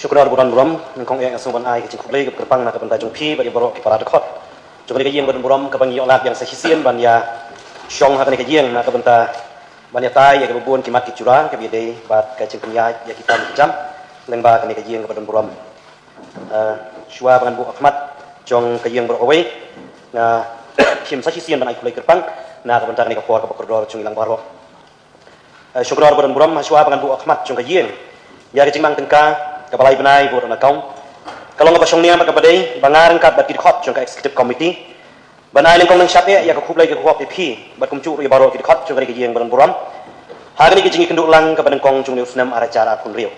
Syukur buram nengkong yang sumban ai kecing kublai ke kerpang nak bentai jungpi bagi borok ke para dekot. Coba dia yang buram ke bangi olat yang sehisian ban ya syong hakan ke yang nak bentai ban ya tai ya ke bubun kimat ke curang ke bidai bat ke cing ya kita jam lengba ke yang ke buram. Syua bangan bu Ahmad jong ke yang berowai na kim sehisian ban ai kublai kerpang nak bentai ke por ke koridor cung ilang barok. Syukur buram syua bangan bu Ahmad jong ke yang ya ke cing mang tengka Kapalai benai buat anak kaum. Kalau ngapa syongnya maka badai bangar kat bat kidkhot jong ka executive committee. Banai lengkong nang syatnya ya ka kublai ke kuap PP bat kumcu ri baro kidkhot jong ka yang baran buram. Hari ni kijingi kenduk lang ka badengkong jong neusnam aracara pun rio.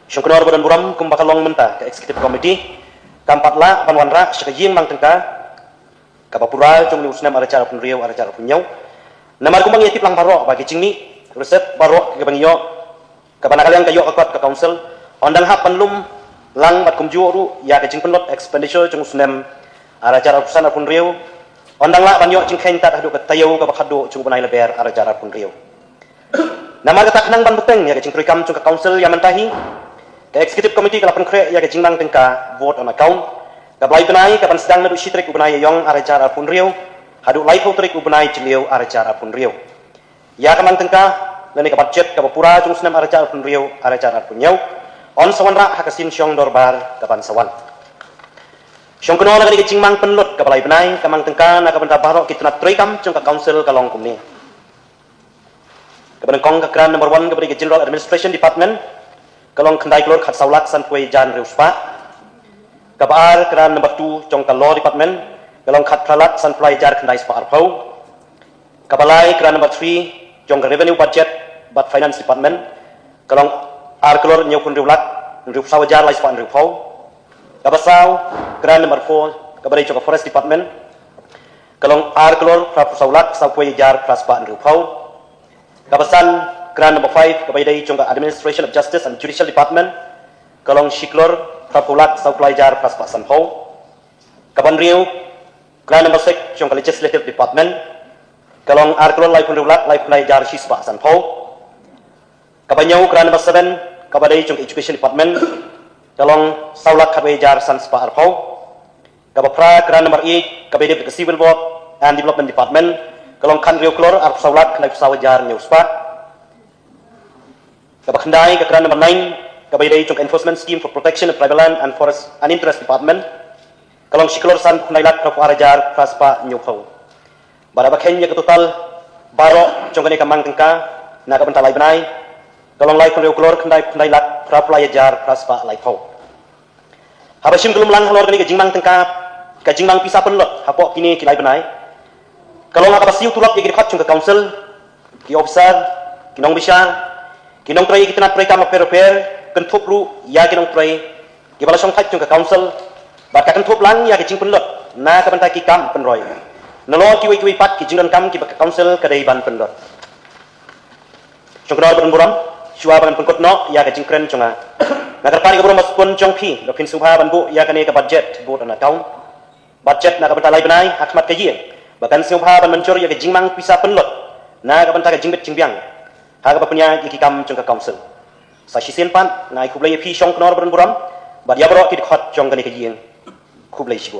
Syong kenor baran buram kum bakalong menta ka executive committee. Kampatla panwanra syaka yang mang tengka kapapura jong neusnam aracara pun rio aracara pun nyau. Namar kumbang yatip lang baro bagi cingni resep baro ke bangyo kapanakalian kayo akot ka council ondang hap panlum lang bat kumjuru ya ke jing penlot expenditure jung sunem aracara urusan pun riu ondang la banyo jing khen tat hadu ka tayo ka bakhadu jung banai leber aracara pun riu nama ka taknang ban beteng ya ke jing prikam jung ka council ya mentahi ke executive committee ka lapan kre ya ke jing mang tengka vote on account ka blai benai ka pan sedang nadu sitrik ubenai yong aracara pun riu hadu lai ko trik ubenai jiliu aracara pun riu ya ka mang tengka lani ka budget ka pura jung sunem aracara pun riu aracara pun nyau on sawanra hakasin syong dorbar kapan sawan syong kenol lagi kecing mang penlut ka balai benai kamang tengka na ka benda barok kita nak trikam jong ka council ka long kumni ka kong ka kran number 1 ka bagi general administration department ka long khandai klor khat saulak san pui jan reuspa ka bar kran number 2 jong ka law department ka long khat pralat san pui jar khandai spa arpau ka balai kran number 3 jong ka revenue budget bat finance department ka long arkelor nyau pun riulat riu sawajar lai span riu pau kabasau grand number 4 kabari joka forest department kalong arkelor pra pusaulat sapoi jar praspan riu pau kabasan grand number 5 kabari dai joka administration of justice and judicial department kalong shiklor pra pulat saplai jar praspa san pau kaban riu grand number 6 joka legislative department kalong arkelor lai pun riulat lai pun jar shispa san pau kabanyau grand number 7 kabadai jong education department kalong saulak kabay jar san spa arpau kabapra grand number 8 kabay ke civil work and development department kalong kan rio klor arp saulak kanai sawajar nyau spa kabakhandai ka grand number 9 kabay dai jong enforcement scheme for protection of tribal land and forest and interest department kalong shiklor san kunailat prapu arajar praspa nyau pau barabakhen ya total baro jong kanai kamang tengka na ka bentalai benai kalong lai kun keluar kendai lat praplaya jar praspa lai pau habasim gelum lang halor kini ke jingmang tengka ke jingmang pisa penlot hapok kini kilai benai kalong ngaka basiu tulap ye khat chung ke council ki officer kinong bisang kinong trai kita nak trai kam per kentup ru ya kinong trai ki bala song khat chung ke council bat ka kentup lang ya ke jing penlot na ka bentai ki kam penroi nalo ki wi pat ki jingdan kam ki council ka dai ban penlot chungkra buram Syua bangan pengkut no ya ke jingkren chunga nagar pari ka buram pun jongpi lokin subha ban bu ya kane ka budget bu dan account budget na ka bentalai benai hakmat ka yeng bahkan subha ban mencur ya ke jingmang pisa penlot na ka bentar ka jingbet jingbiang ha ka punya ki kam chung ka council sa sisen pan ngai kublai pi syong knor buram bad ya bro ki khot chong kane ka yeng kublai sigur